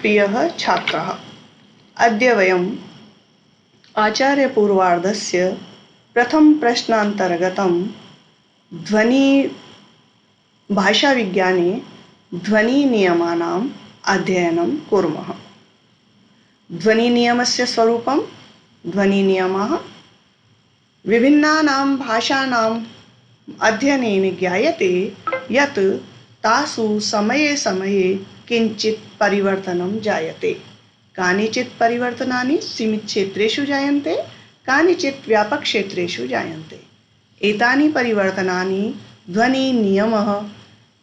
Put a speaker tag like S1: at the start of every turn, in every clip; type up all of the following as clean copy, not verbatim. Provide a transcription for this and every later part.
S1: प्रियः छात्रः, अद्य वयम् आचार्यपूर्वार्धस्य प्रथमप्रश्नान्तर्गतं भाषाविज्ञाने ध्वनिनियमानाम् अध्ययनं कुर्मः। ध्वनिनियमस्य स्वरूपं, ध्वनिनियमः विभिन्नानां भाषाणाम् अध्ययनेन ज्ञायते यत् तासु समये समये किञ्चित् परिवर्तनं जायते। कानिचित् परिवर्तनानि सीमितक्षेत्रेषु जायन्ते, कानिचित् व्यापकक्षेत्रेषु जायन्ते। एतानि परिवर्तनानि ध्वनिनियमः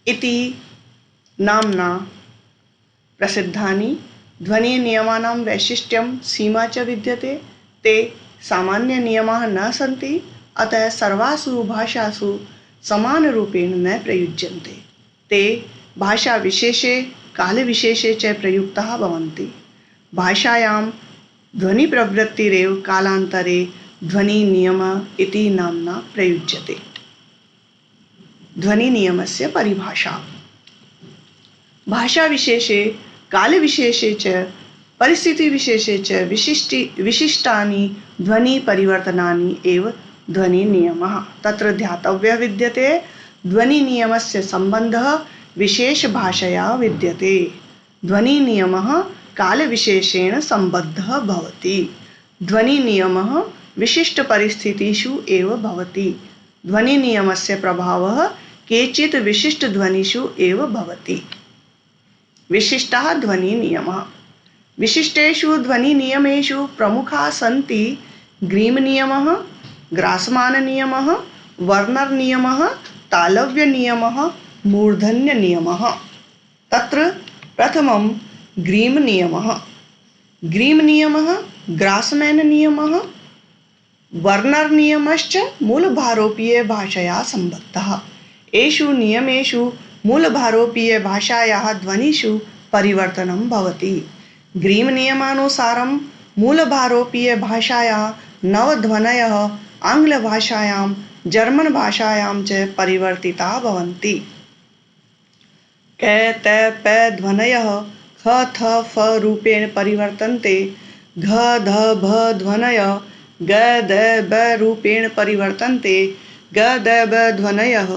S1: इति नाम्ना प्रसिद्धानि। ध्वनिनियमानां वैशिष्ट्यं सीमा च विद्यते। ते सामान्यनियमाः न सन्ति, अतः सर्वासु भाषासु समानरूपेण न प्रयुज्यन्ते। ते भाषाविशेषे कालविशेषे च प्रयुक्ताः भवन्ति। भाषायां ध्वनिप्रवृत्तिरेव कालान्तरे ध्वनिनियमः इति नाम्ना प्रयुज्यते। ध्वनिनियमस्य परिभाषा। भाषाविशेषे कालविशेषे च परिस्थितिविशेषे च विशिष्टानि ध्वनिपरिवर्तनानि एव ध्वनिनियमः। तत्र ध्यातव्यः विद्यते ध्वनिनियमस्य सम्बन्धः विशेषभाषया विद्यते। ध्वनिनियमः कालविशेषेण सम्बद्धः भवति। ध्वनिनियमः विशिष्टपरिस्थितिषु एव भवति। ध्वनिनियमस्य प्रभावः केचित् विशिष्टध्वनिषु एव भवति। विशिष्टाः ध्वनिनियमः। विशिष्टेषु ध्वनिनियमेषु प्रमुखाः सन्ति ग्रीमनियमः, ग्रासमाननियमः, वर्नर्नियमः, तालव्यनियमः, मूर्धन्यनियमः। तत्र प्रथमं ग्रीमनियमः। ग्रीमनियमः, ग्रासमाननियमः, वर्नर्नियमश्च मूलभारोपीयभाषया सम्बद्धः। एषु नियमेषु मूलभारोपीयभाषायाः ध्वनिषु परिवर्तनं भवति। ग्रीमनियमानुसारं मूलभारोपीयभाषायाः 9 ध्वनयः आङ्ग्लभाषायां, जर्मन् भाषायां च परिवर्तिताः भवन्ति। क, त, प ध्वनयः ख, थ, फ रूपेण परिवर्तन्ते। घ, ध, भ ध्वनयः ग, द, ब रूपेण परिवर्तन्ते। ग, द, ब ध्वनयः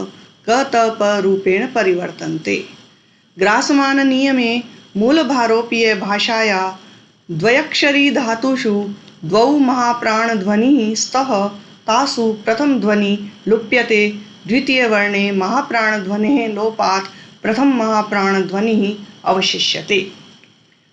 S1: क, त, प रूपेण परिवर्तन्ते। ग्रासमाननियमे मूलभारोपीयभाषायाः द्व्यक्षरी धातुषु 2 महाप्राणध्वनिः स्तः। तासु प्रथमध्वनिः लुप्यते, द्वितीयवर्णे महाप्राणध्वनेः लोपात् प्रथम महाप्राणध्वनिः अवशिष्यते।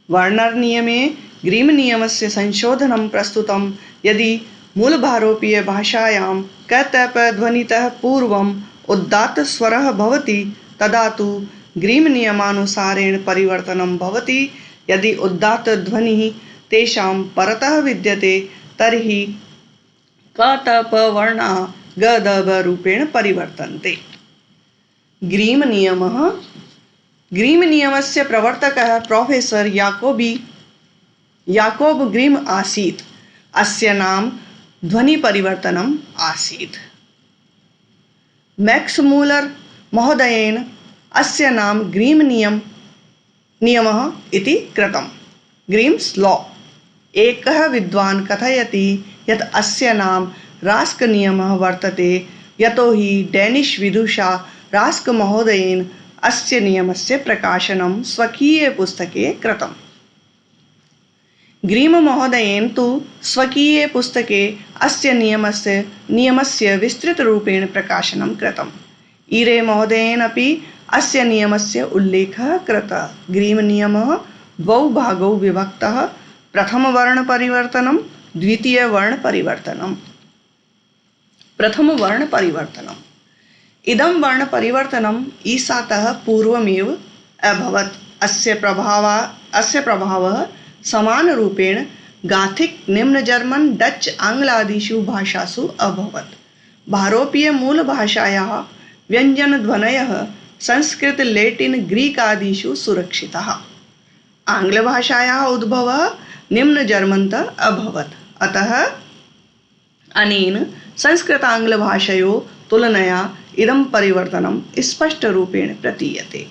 S1: वर्नर्नियमे ग्रीमनियमस्य संशोधनं प्रस्तुतं। यदि मूलभारोपीयभाषायां क, त, प ध्वनितः पूर्वम् उदात्तस्वरः भवति तदा तु ग्रीमनियमानुसारेण परिवर्तनं भवति। यदि उदात्तध्वनिः तेषां परतः विद्यते तर्हि क, त, प वर्णाः ग, द, ब रूपेण परिवर्तन्ते। ग्रीमनियमः। ग्रीमनियमस्य प्रवर्तकः प्रोफेसर् याकोब ग्रीम आसीत्। अस्य नाम ध्वनिपरिवर्तनम् आसीत्। मैक्स् मूलर् महोदयेन अस्य नाम ग्रीमनियमः इति कृतम्। ग्रीम्स् लॉ। एकः विद्वान् कथयति यत् अस्य नाम रास्कनियमः वर्तते, यतोहि डेनिश् विदुषा रास्कमहोदयेन अस्य नियमस्य प्रकाशनं स्वकीयपुस्तके कृतम्। ग्रीममहोदयेन तु स्वकीये पुस्तके अस्य नियमस्य विस्तृतरूपेण प्रकाशनं कृतम्। ईरे महोदयेन अपि अस्य नियमस्य उल्लेखः कृतः। ग्रीमनियमः 2 भागौ विभक्तः। प्रथमवर्णपरिवर्तनं, द्वितीयवर्णपरिवर्तनं। प्रथमवर्णपरिवर्तनम्। इदं वर्णपरिवर्तनम् ईसातः पूर्वमेव अभवत्। अस्य प्रभावः समानरूपेण गाथिक्, निम्न जर्मन्, डच्, आङ्ग्लादिषु भाषासु अभवत्। भारोपीयमूलभाषायाः व्यञ्जनध्वनयः संस्कृत, लैटिन्, ग्रीक् आदिषु सुरक्षिताः। आङ्ग्लभाषायाः उद्भवः निम्न जर्मन्तः अभवत्। अतः अनेन संस्कृताङ्ग्लभाषयोः तुलनया इदं परिवर्तनं स्पष्टरूपेण प्रतीयते।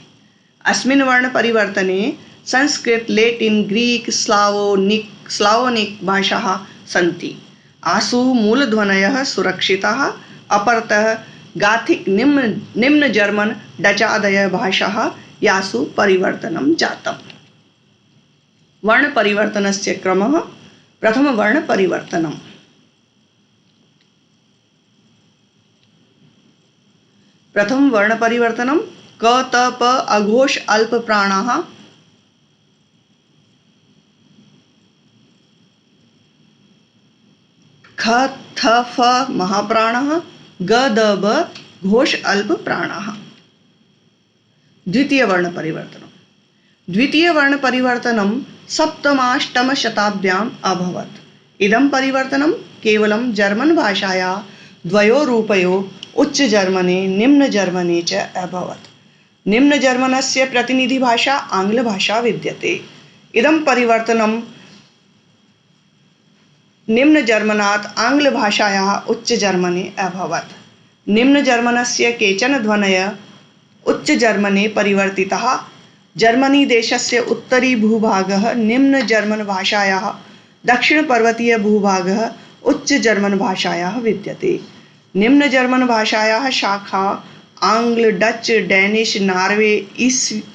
S1: अस्मिन् वर्णपरिवर्तने संस्कृत, लेटिन, ग्रीक, स्लावोनिक भाषाः सन्ति। आसु मूलध्वनयः सुरक्षिताः, अपरतः गाथिक, निम्न जर्मन, डचादयः भाषाः यासु परिवर्तनं जातम्। वर्णपरिवर्तनस्य क्रमः। प्रथमवर्णपरिवर्तनम्। प्रथमवर्णपरिवर्तनं क, त, प अघोष अल्प प्राणाः ख, थ, फ महाप्राणः ग, द, ब घोष अल्प प्राणाः। द्वितीयवर्णपरिवर्तनं। द्वितीयवर्णपरिवर्तनं सप्तमाष्टमशताब्द्याम् अभवत्। इदं परिवर्तनं केवलं जर्मन भाषायाः द्वयोरुपयोः उच्चजर्मने निम्नजर्मने च अभवत्। निम्नजर्मनस्य प्रतिनिधिभाषा आङ्ग्लभाषा विद्यते। इदं परिवर्तनं निम्नजर्मनात् आङ्ग्लभाषायाः उच्चजर्मने अभवत्। निम्नजर्मनस्य केचन ध्वनयः उच्चजर्मने परिवर्तिताः। जर्मनीदेशस्य उत्तरीभूभागः निम्नजर्मनभाषायाः, दक्षिणपर्वतीयभूभागः उच्चजर्मनभाषायाः विद्यते। निम्नजर्मनभाषायाः शाखा आङ्ग्ल, डच्, डेनिश्,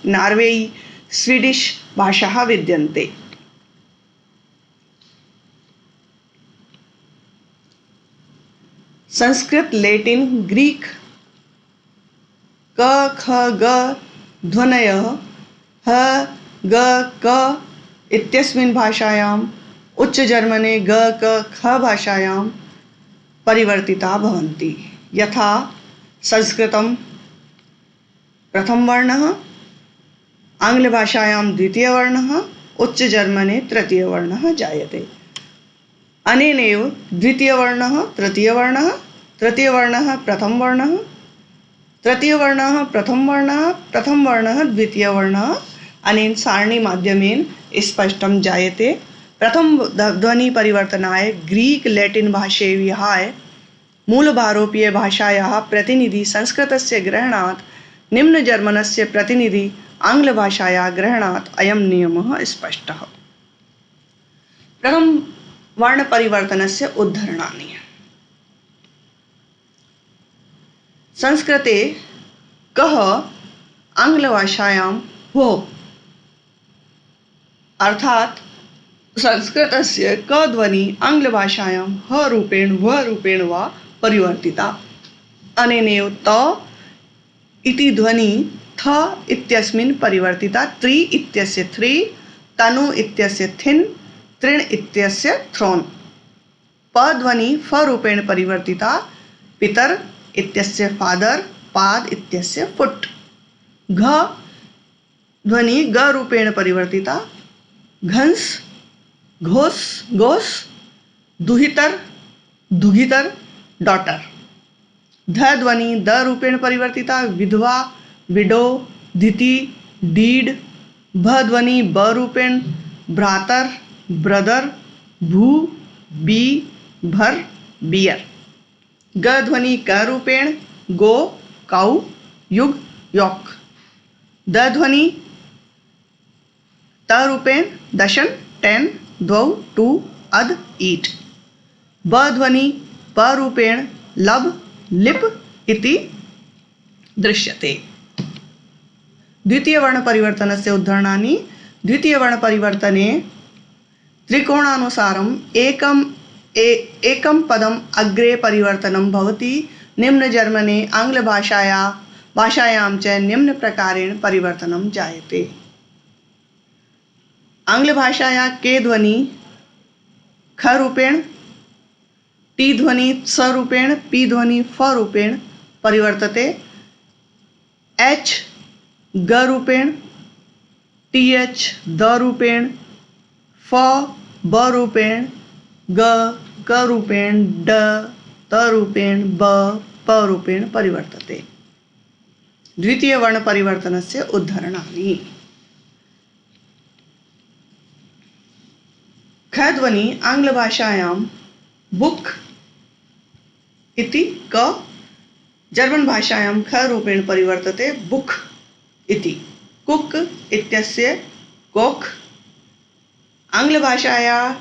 S1: नार्वेई, स्वीडिश् भाषाः विद्यन्ते। संस्कृत, लेटिन, ग्रीक क, ख, ग ध्वनयः ह, ग, क इत्यस्मिन् भाषायाम् उच्चजर्मने ग, क, ख भाषायां परिवर्तिता भवन्ति। यथा संस्कृतं प्रथमवर्णः, आङ्ग्लभाषायां द्वितीयवर्णः, उच्चजर्मने तृतीयवर्णः जायते। अनेनैव द्वितीयवर्णः तृतीयवर्णः, तृतीयवर्णः प्रथमवर्णः, तृतीयवर्णः प्रथमवर्णः, प्रथमवर्णः द्वितीयवर्णः अनेन सारणीमाध्यमेन स्पष्टं जायते। प्रथमध्वनिपरिवर्तनाय ग्रीक, लेटिन भाषे विहाय मूलभारोपीयभाषायाः प्रतिनिधि संस्कृतस्य ग्रहणात्, निम्नजर्मनस्य प्रतिनिधि आङ्ग्लभाषायाः ग्रहणात् अयं नियमः स्पष्टः। प्रथमवर्णपरिवर्तनस्य उदाहरणानि। संस्कृते कः आङ्ग्लभाषायां हो, अर्थात् संस्कृतस्य क ध्वनि आङ्ग्लभाषायां ह रूपेण व रूपेण वा परिवर्तिता। अनेनैव त इति ध्वनि थ इत्यस्मिन् परिवर्तिता। त्रि इत्यस्य थ्री, तनु इत्यस्य थिन्, तृण इत्यस्य थ्रोन्। प ध्वनि फ रूपेण परिवर्तिता। पितर इत्यस्य फादर, पाद इत्यस्य फुट। घ ध्वनि ग रूपेण परिवर्तिता। घंस, घोष, गोस, दुहितर, दुघितर, डॉटर। ध ध्वनि द रूपेण परिवर्तिता। विधवा, विडो, धिति, डीड। भ ध्वनि ब रूपेण भ्रातर, ब्रदर, भू, बी, भर, बियर। ग ध्वनि क रूपेण गो, काउ, युग, यॉक। द ध्वनि त रूपेण दशन, टेन, द्वौ, टू, अद, ईट। ब ध्वनि प रूपेण लब, लिप इति दृश्यते। द्वितीयवर्णपरिवर्तनस्य उदाहरणानि। द्वितीयवर्णपरिवर्तने त्रिकोणानुसारम् एकं पदम् अग्रे परिवर्तनं भवति। निम्नजर्मने आङ्ग्लभाषायां च निम्नप्रकारेण परिवर्तनं जायते। आङ्ग्लभाषायां के ध्वनि ख रूपेण, टी ध्वनि स रूपेण, पी ध्वनि फ रूपेण परिवर्तते। एच ग रूपेण, टी एच द रूपेण, फ ब रूपेण, ग क रूपेण, ड त रूपेण, ब प रूपेण परिवर्तते। द्वितीयवर्णपरिवर्तनस्य उदाहरणानि। ख ध्वनि आङ्ग्लभाषायां बुक् इति क, जर्मन भाषायां ख रूपेण परिवर्तते बुक् इति। कुक् इत्यस्य कोक्। आङ्ग्लभाषायाः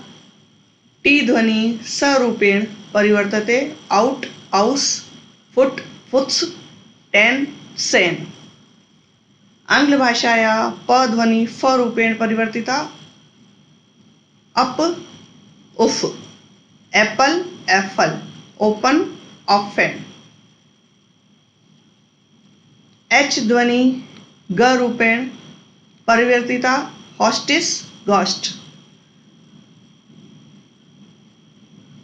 S1: टी ध्वनि सरूपेण परिवर्तते औट्, औस्, फुट्, फुट्स्, टेन्, सेन्। आङ्ग्लभाषायाः प ध्वनि फ रूपेण परिवर्तिता अप्, उफ्। एप्पल, एप्पल, ओपन, ओफेन। एच ध्वनि ग रूपेण परिवर्तिता हॉस्टिस, घोस्ट।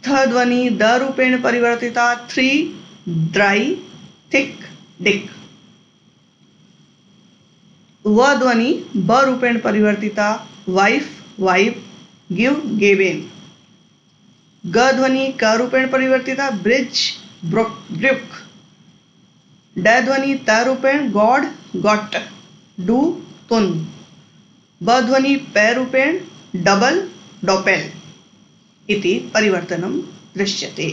S1: थ ध्वनि द रूपेण परिवर्तिता थ्री, ड्राई, थिक, डिक। व ध्वनि ब रूपेण परिवर्तिता वाइफ, वाइफ, गिव, गेवेन। ग ध्वनि क रूपेण परिवर्तिता ब्रिज, ब्रुक, ब्रुक। ड ध्वनि त रूपेण गॉड, गॉट, डू, तुन। ब ध्वनि पे रूपेण डबल, डोपेल इति परिवर्तनं दृश्यते।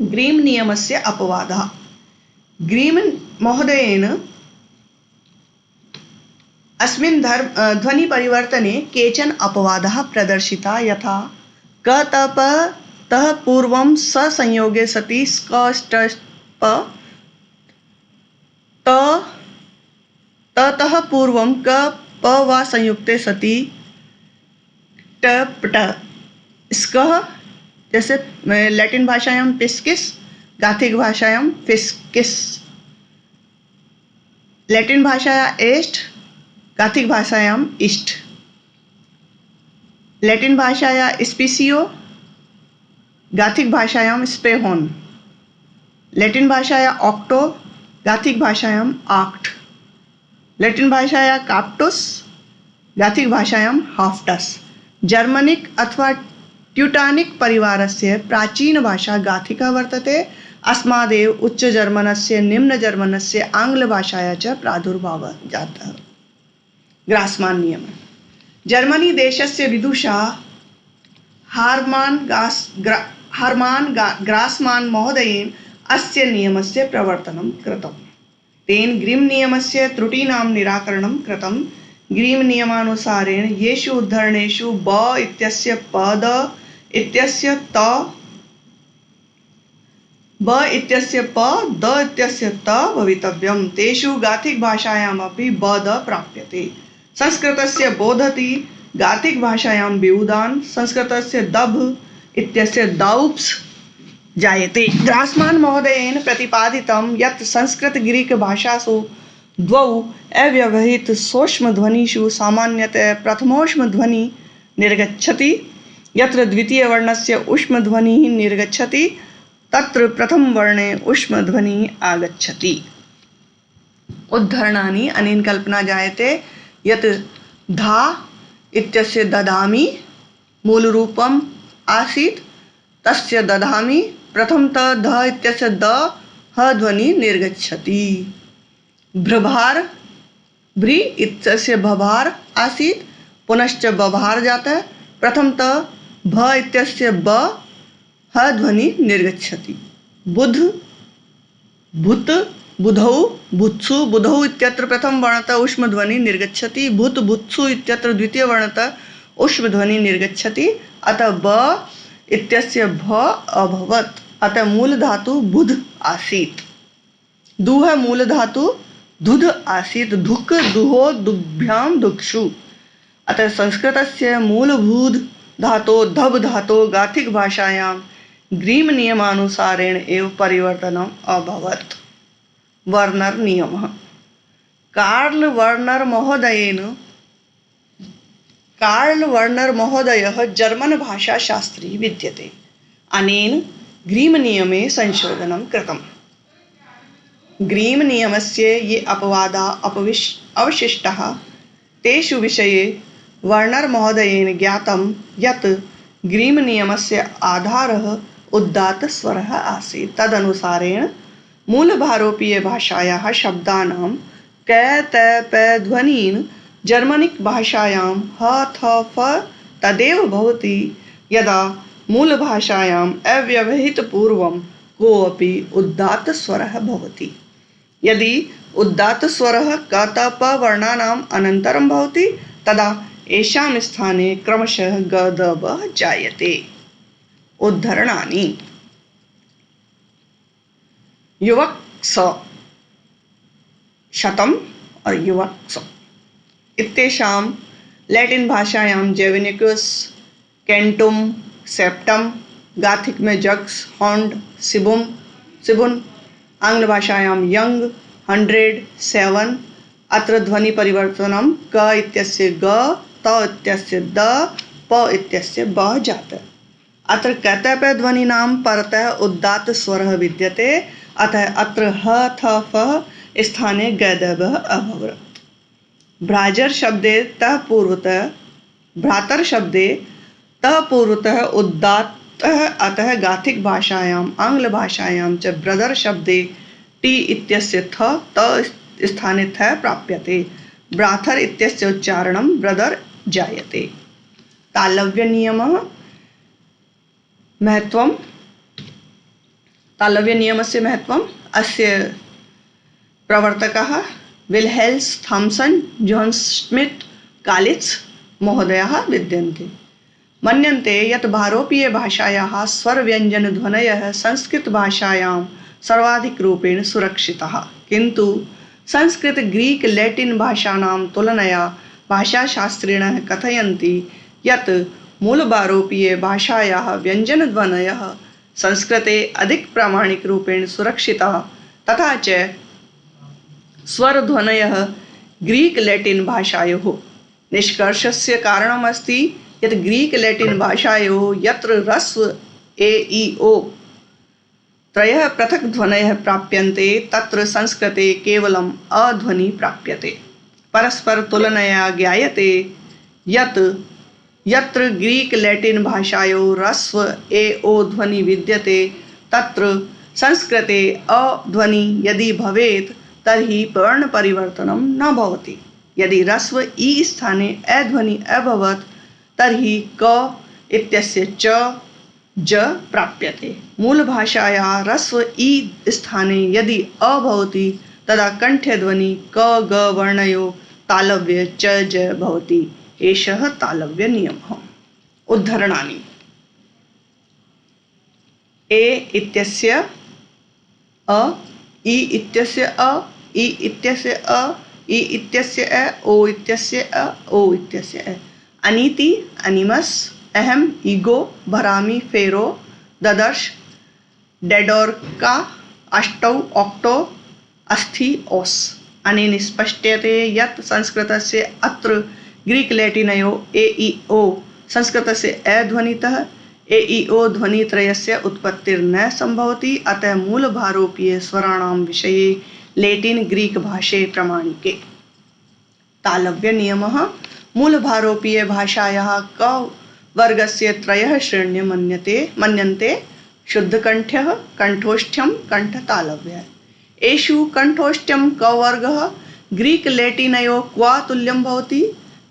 S1: ग्रीम नियमस्य अपवादः। ग्रीम महोदयेन अस्मिन् ध्वनिपरिवर्तने केचन अपवादाः प्रदर्शिताः, यथा क त प तः पूर्वं स संयोगे सति स्क स्ट प, त तः पूर्वं क प वा संयुक्ते सति ट पट। स्कः जैसे लैटिन भाषायां पिस्किस, गाथिक भाषायां फिस्किस। लैटिन भाषायां एस्ट, गाथिक भाषायां ईस्ट। लैटिन भाषायां स्पीसियो, गाथिक भाषायां स्पेहोन। लैटिन भाषायां ऑक्टो, गाथिक भाषायां आक्ट। लैटिन भाषायां काप्टुस, गाथिक भाषायां हाफ्टस। जर्मनिक अथवा ट्यूटानिक परिवारस्य प्राचीन भाषा गाथिका वर्तते। अस्मादेव उच्चजर्मनस्य, निम्नजर्मनस्य, आङ्ग्लभाषाया च प्रादुर्भावः जातः। ग्रासमान नियमः। जर्मनी देशस्य विदुषा हार्मान ग्रासमान महोदयेन अस्य नियमस्य प्रवर्तनं कृतम्। तेन ग्रीम नियमस्य त्रुटीनां निराकरणं कृतम्। ग्रीम नियमानुसारेण येषु उद्धरणेषु ब इत्यस्य प द इत्यस्य त, ब इत्यस्य प द इत्यस्य त भवितव्यं, तेषु गाथिक भाषायामपि ब द प्राप्यते। संस्कृतस्य बोधति, गाथिक भाषायां विउदान, संस्कृतस्य दभ इत्यस्य दौप्स् जायते। ग्रासमान महोदयेन प्रतिपादितं यत् संस्कृत ग्रीक भाषासु द्वौ अव्यवहित सूक्ष्मध्वनिषु सामान्यतया प्रथमोष्मध्वनि निर्गच्छति। यत्र द्वितीयवर्णस्य ऊष्मध्वनिः निर्गच्छति तत्र प्रथमवर्णे ऊष्मध्वनिः आगच्छति। उद्धरणानि। अनेन कल्पना जायते यत् धा इत्यस्य ददामि मूलरूपम् आसीत्, तस्य ददामि प्रथमतः ध इत्यस्य द ह ध्वनि निर्गच्छति। भ्रभार, भ्री इत्यस्य भभार आसीत्, पुनश्च बभार जातः, प्रथमतः भ इत्यस्य ब ह ध्वनि निर्गच्छति। बुध, भूत, बुधौ, भुत्सु, बुधौ इत्यत्र प्रथम वर्णतः ऊष्मध्वनि निर्गच्छति। भूत, भुत्सु इत्यत्र द्वितीय वर्णतः ऊष्मध्वनि निर्गच्छति। अतः ब इत्यस्य भ अभवत्। अतः मूल धातु बुध आसीत्। दुह मूल धातु दुध आसीत्। धुक्, दुहो, दुग्भ्यां, दुक्षु। अतः संस्कृतस्य मूलभूत धातो धब धातो गाथिक भाषायां ग्रीम नियमानुसारेण एव परिवर्तनम् अभवत्। वर्नर नियमः। कार्ल वर्नर महोदयः जर्मन भाषाशास्त्री विद्यते। अनेन ग्रीम नियमे संशोधनं कृतम्। ग्रीम नियमस्य ये अपवादाः अवशिष्टाः तेषु विषये वर्नर महोदयेन ज्ञातं यत् ग्रीम नियमस्य आधारः उदात्तस्वरः आसीत्। तदनुसारेण मूलभारोपीयभाषायाः शब्दानां क त प ध्वनीन् जर्मनिक भाषायां ह थ फ तदेव भवति यदा मूलभाषायाम् अव्यवहितपूर्वं कोऽपि उदात्तस्वरः भवति। यदि उदात्तस्वरः क-त-प वर्णानाम् अनन्तरं भवति तदा येषां स्थाने क्रमशः ग-द-ब जायते। उद्धरणानि। युवक स शतम और युवक स इत्येषां लैटिन भाषायां जेवेनिकस, कैंटुम, सेप्टम, गाथिक में जग्स, हॉन्ड, सिबुन, आंग्ल भाषायां यंग, 100, 7। अत्र ध्वनि परिवर्तनम क इत्यस्य ग, त इत्यस्य द, प इत्यस्य ब जातः। अत्र कतपय ध्वनिनां परतः उदात्त स्वरः विद्यते, अतः अत्र ह थ फ स्थाने ग-द-ब अभवत्। भ्राजर शब्दे तः पूर्वतः, भ्रातर शब्दे तः पूर्वतः उदात्तः, अतः गाथिक भाषायाम् आंग्ल भाषायां च ब्रदर शब्दे टी इत्यस्य थ त स्थाने थ प्राप्यते। ब्राथर इत्यस्य उच्चारणं ब्रदर जायते। तालव्य नियमः महत्वं। तालव्य नियमस्य महत्वम्। अस्य प्रवर्तकः विल्हेल्म्स् थॉम्सन, जोन् स्मित्, कालित्स् महोदयाः विद्यन्ते। मन्यन्ते यत् भारोपीयभाषायाः स्वरव्यञ्जनध्वनयः संस्कृतभाषायां सर्वाधिकरूपेण सुरक्षिताः, किन्तु संस्कृत, ग्रीक, लैटिन भाषाणां तुलनया भाषाशास्त्रिणः कथयन्ति यत् मूलभारोपीयभाषायाः व्यञ्जनध्वनयः संस्कृते अधिक प्रामाणिकरूपेण सुरक्षिताः, तथा च स्वरध्वनयः ग्रीक लैटिन भाषायोः। निष्कर्षस्य कारणमस्ति यत् ग्रीक लैटिन भाषायोः यत्र ह्रस्व ए ई ओ त्रयः पृथक् ध्वनयः प्राप्यन्ते तत्र संस्कृते केवलम् अ ध्वनि प्राप्यते। परस्पर तुलनया ज्ञायते यत् यत्र ग्रीक लैटिन भाषायोः ह्रस्व ए ओ ध्वनि विद्यते तत्र संस्कृते अ ध्वनि यदि भवेत् तर्हि वर्ण परिवर्तनं न भवति। यदि ह्रस्व ई स्थाने अ ध्वनि अभवत् तर्हि क इत्यस्य च ज प्राप्यते। मूलभाषायाः ह्रस्व ई स्थाने यदि अ भवति तदा कण्ठ्यध्वनि क ग वर्णयोः तालव्य च ज भवति। एषः तालव्य नियमः। उद्धरणानि। ए इत्यस्य अ, इ इत्यस्य अ, इ इत्यस्य अ, इ इत्यस्य अ, ओ इत्यस्य अ, ओ इत्यस्य अ। अनीति, अनिमस, अहम, ईगो, भरामि, फेरो, ददर्श, डेडोर्का, अष्टौ, ऑक्टो, अस्थि, ओस। अनेन स्पष्ट्यते यत् संस्कृतस्य अत्र ग्रीक लैटिनयोः ए ई ओ संस्कृतस्य अ ध्वनितः ए ई ओ ध्वनित्रयस्य उत्पत्तिर्न सम्भवति, अतः मूलभारोपीय स्वराणां विषये लैटिन ग्रीक भाषे प्रामाणिके। तालव्य नियमः। मूलभारोपीय भाषायाः क वर्गस्य त्रयः श्रेण्यः मन्यन्ते। शुद्धकण्ठ्यः, कण्ठोष्ठ्यं, कण्ठतालव्यः। एषु कण्ठोष्ठ्यं क वर्गः ग्रीक लैटिनयोः क्व तुल्यं भवति।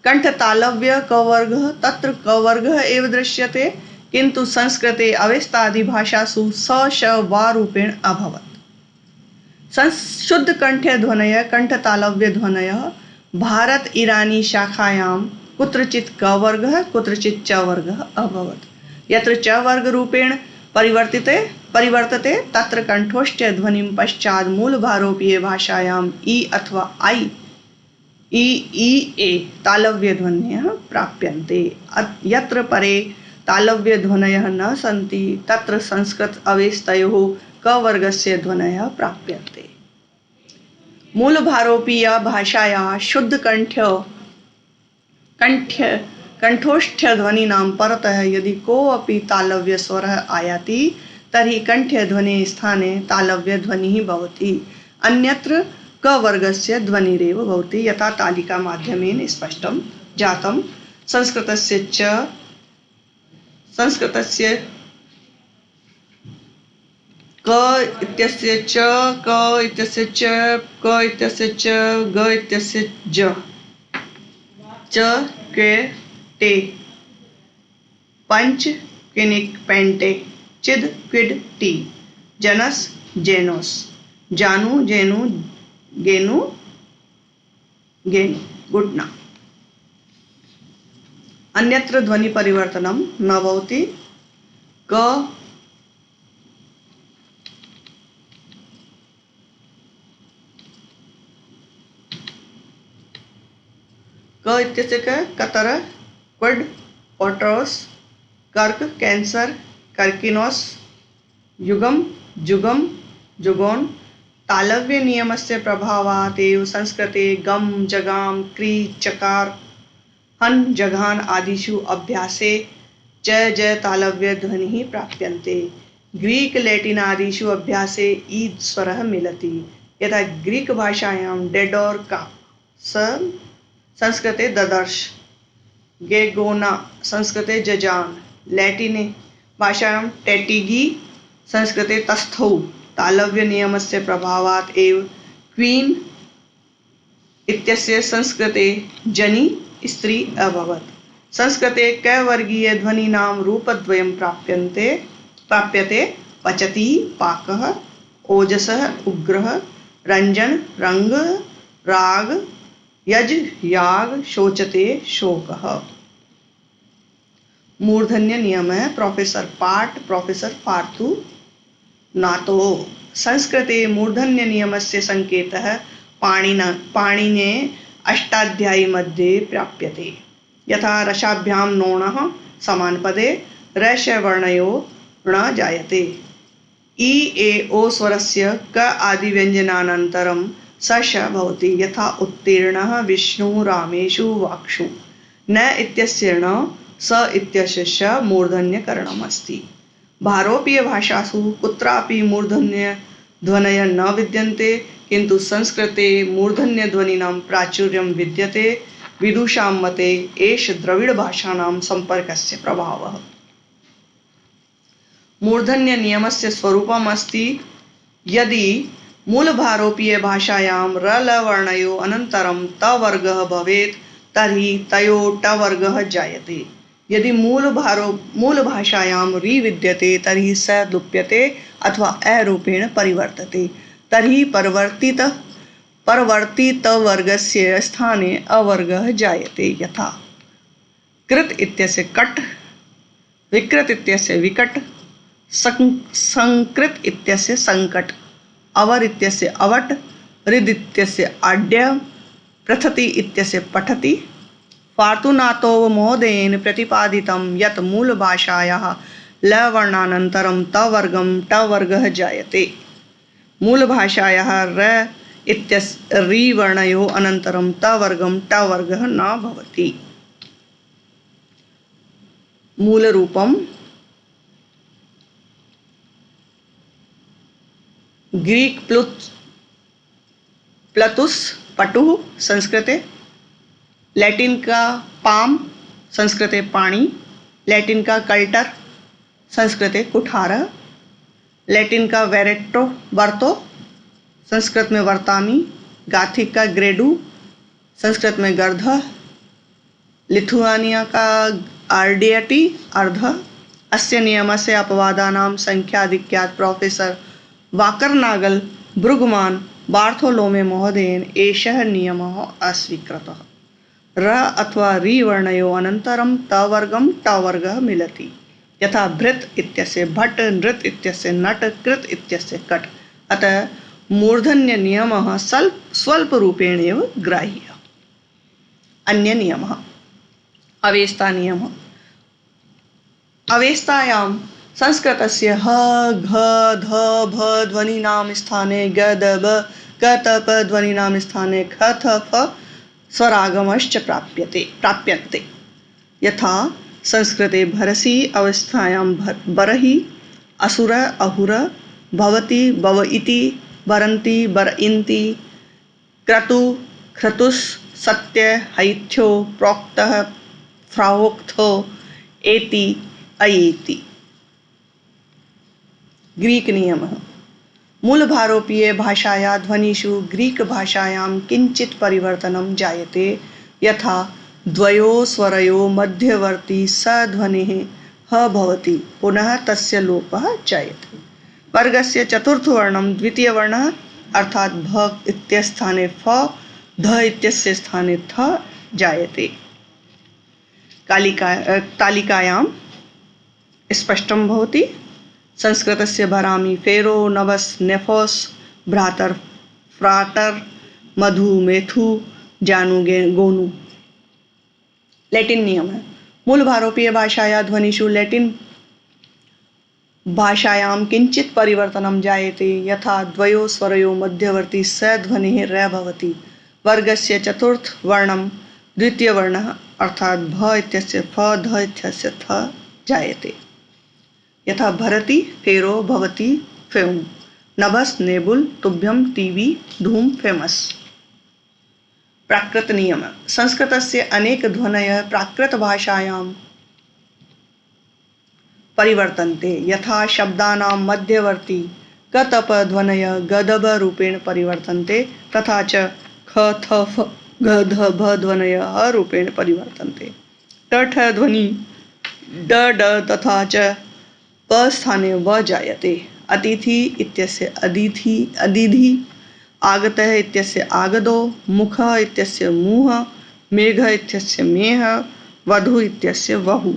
S1: कण्ठतालव्य क वर्गः तत्र क वर्गः एव दृश्यते, किन्तु संस्कृते अवेस्तादिभाषासु स श वा रूपेण अभवत्। शुद्धकण्ठ्यध्वनयः, कण्ठतालव्यध्वनयः भारत ईरानी शाखायां कुत्रचित् क वर्गः कुत्रचित् च वर्गः अभवत्। यत्र च वर्गरूपेण परिवर्तते तत्र कण्ठोष्ठ्यध्वनिं पश्चात् मूलभारोपीयभाषायाम् इ अथवा ऐ इ ए तालव्यध्वनयः प्राप्यन्ते। यत्र परे तालव्यध्वनयः न सन्ति तत्र संस्कृत अवेस्तयोः क वर्गस्य ध्वनयः प्राप्यन्ते। मूलभारोपीय भाषायाः कण्ठोष्ठ्यध्वनीनां परतः यदि कोऽपि तालव्यस्वरः आयाति तर्हि कण्ठ्यध्वनेः स्थाने तालव्यध्वनिः भवति, अन्यत्र क वर्गस्य ध्वनिरेव भवति, यथा तालिकामाध्यमेन स्पष्टं जातं। संस्कृतस्य क इत्यस्य च, क इत्यस्य च, क इत्यस्य च, ग इत्यस्य ज, च के टे, पंच किनिक पेंटे, चिद क्विड टी, जनस जेनोस, जानू जेनू गेनु गेनु गुड्ना। अन्यत्र ध्वनि परिवर्तनं न भवति। क क इत्यस्य कतर क्वड क्वार्टर्स कर्क कैंसर कर्किनोस युगम जुगम जुगोन। तालव्य नियमस्य प्रभावात् एव संस्कृते गम जगाम क्री चकार हन जघान आदिषु अभ्यासे च ज तालव्य ध्वनिः प्राप्यन्ते। ग्रीक लैटिन आदिषु अभ्यासे ईद स्वरः मिलति। यथा ग्रीक भाषायां डेडोर का संस्कृते ददर्श, गेगोना संस्कृते जजान, लैटिने भाषायां टेटिगी संस्कृते तस्थौ। तालव्य नियमस्य प्रभावात् एव क्वीन इत्यस्य संस्कृते जनि स्त्री अभवत्। संस्कृते कैवर्गीय ध्वनीनां रूपद्वयं प्राप्यते पचति पाकः, ओजसः उग्रः, रंजन रंग, राग यज याग, शोचते शोकः। मूर्धन्य नियम है प्रोफेसर पाठ प्रोफेसर पार्थु नातो। संस्कृते मूर्धन्य नियमस्य संकेतः पाणिने अष्टाध्यायी मध्ये प्राप्यते। यथा रसाभ्यां नोणः समानपदे रसवर्णयो न जायते। इ ए ओ स्वरस्य क आदि व्यञ्जनानन्तरं स भवति। यथा उत्तीर्णः विष्णु रामेषु वाक्षु। न इत्यस्य न स इत्यस्य श मूर्धन्यकरणमस्ति। भारोपीय भाषासु कुत्रापि मूर्धन्य ध्वनयः न विद्यन्ते, किन्तु संस्कृते मूर्धन्य ध्वनीनां प्राचुर्यं विद्यते। विदुषां मते एष द्रविड़ भाषाणां सम्पर्कस्य प्रभावः। मूर्धन्य नियमस्य स्वरूपम् अस्ति यदि मूलभारोपीय भाषायां र ल वर्णयोः अनन्तरं त वर्गः भवेत् तर्हि तयोः ट वर्गः जायते। यदि मूल भाषायां रि विद्यते तर्हि स लुप्यते अथवा अ रूपेण परिवर्तते। तर्हि परवर्तित वर्गस्य स्थाने अवर्गः जायते। यथा कृत इत्यस्य कट, विकृत इत्यस्य विकट, संकृत इत्यस्य संकट, अवर इत्यस्य अवट, रिद इत्यस्य आड्य, प्रथति इत्यस्य पठति। फार्तुनातोव महोदयेन प्रतिपादितं यत् मूलभाषायाः ल वर्णानन्तरं त वर्गं ट वर्गः जायते। मूलभाषायाः र इत्यस्य रि वर्णयोः अनन्तरं त वर्गं ट वर्गः न भवति। मूलरूपं ग्रीक प्लतुस पटुः संस्कृते, लैटिन का पाम संस्कृते पाणी, लैटिन का कल्टर संस्कृते कुठार, लैटिन का वेरेट्टो वर्तो संस्कृत में वर्तामी, गाथिक का ग्रेडू संस्कृत में गर्ध, लिथुआनिया का आर्डियटी अर्ध। अस्य नियमस्य अपवादानां संख्याधिक्यात् प्रोफेसर वाकरनागल ब्रुगमान बार्थोलोमे महोदयेन एषः नियमः अस्वीकृतः। र अथवा रि वर्णयोः अनन्तरं त वर्गं ट वर्गः मिलति। यथा भृत इत्यस्य भट, नृत इत्यस्य नट, कृत इत्यस्य कट। अतः मूर्धन्य नियमः स्वल्परूपेण एव ग्राह्यः। अन्य नियमः अवेस्ता नियमः। अवेस्तायां संस्कृतस्य ह घ ध भ ध्वनीनां स्थाने ग द ब क त प ध्वनीनां स्थाने ख थ फ स्वरागमश्च प्राप्यन्ते। यथा संस्कृते भरसि अवस्थायां बरहि, असुर अहुर, भवति भव इति, बरन्ति बरइन्ति, क्रतु क्रतुस्, सत्य हैथ्यो, प्रोक्तः फ्रावोक्थो, एति अयेति। ग्रीक नियमः। मूलभारोपीय भाषायाः ध्वनिषु ग्रीक भाषायां किञ्चित् परिवर्तनं जायते। यथा द्वयोः स्वरयोः मध्यवर्ती स ध्वनिः ह भवति, पुनः तस्य लोपः जायते। वर्गस्य चतुर्थवर्णं द्वितीयवर्णः अर्थात भ इत्यस्थाने फ, ध इत्यस्य स्थाने थ जायते। तालिकायां स्पष्टं भवति। संस्कृतस्य भरामि फेरो नवस नेफोस भ्रातर फ्राटर मधु मेथु जानु गोनु। लैटिन नियम है। मूल भारतीय भाषाया ध्वनिषु लैटिन भाषायां किंचित परिवर्तनं जायते। यथा द्वयो स्वरयो मध्यवर्ती स ध्वनिः र भवति। वर्गस्य चतुर्थ वर्णं द्वितीय वर्णः अर्थात भ इत्यस्य फ, ध इत्यस्य थ जायते। यथा भरति फेरो भवति फेम, नभस नेबुल तुभ्यं टीवी धूम फेमस। प्राकृत नियम। संस्कृतस्य अनेक ध्वनयः प्राकृत भाषायां परिवर्तन्ते। यथा शब्दानां मध्यवर्ती कतप ध्वनयः गदभ रूपेण परिवर्तन्ते, तथा च ख थ फ ग ध भ ध्वनयः ह रूपेण परिवर्तन्ते। ट ठ ध्वनि ड ड तथा च प स्थाने व जायते। अतिथि इत्यस्य अदिथि अदिधि, आगतः इत्यस्य आगदो, मुखः इत्यस्य मुह, मेघ इत्यस्य मेह, वधु इत्यस्य वहु।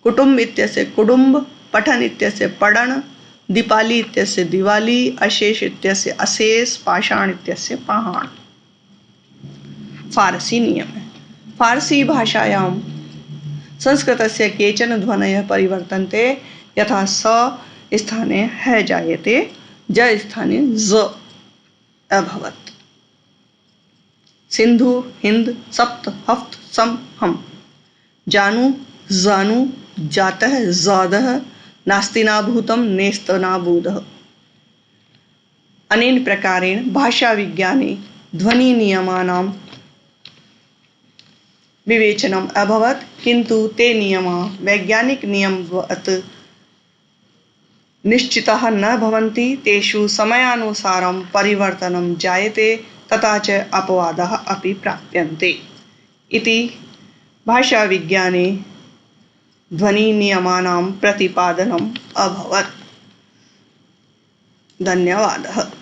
S1: कुटुम्ब इत्यस्य कुडुम्ब, पठन इत्यस्य पठन, दीपाली इत्यस्य दिवाली, अशेष इत्यस्य अशेष, पाषाण इत्यस्य पाषाण। फारसी नियम है। फारसी भाषायां संस्कृतस्य केचन ध्वनयः परिवर्तन्ते। यथा स स्थाने ह जायते, ज स्थाने ज अभवत्। सिंधु हिंद सप्त हफ्त सम हम। जानु जानु, जातः जादः, नास्ति नाभूतं नेस्तनाबूदः। अनेन प्रकारेण भाषाविज्ञाने ध्वनिनियमानां विवेचनम् अभवत्, किन्तु ते नियमाः वैज्ञानिकनियमवत् निश्चिताः न भवन्ति। तेषु समयानुसारं परिवर्तनं जायते, तथा च अपवादाः अपि प्राप्यन्ते। इति भाषाविज्ञाने ध्वनिनियमानां प्रतिपादनम् अभवत्। धन्यवादः।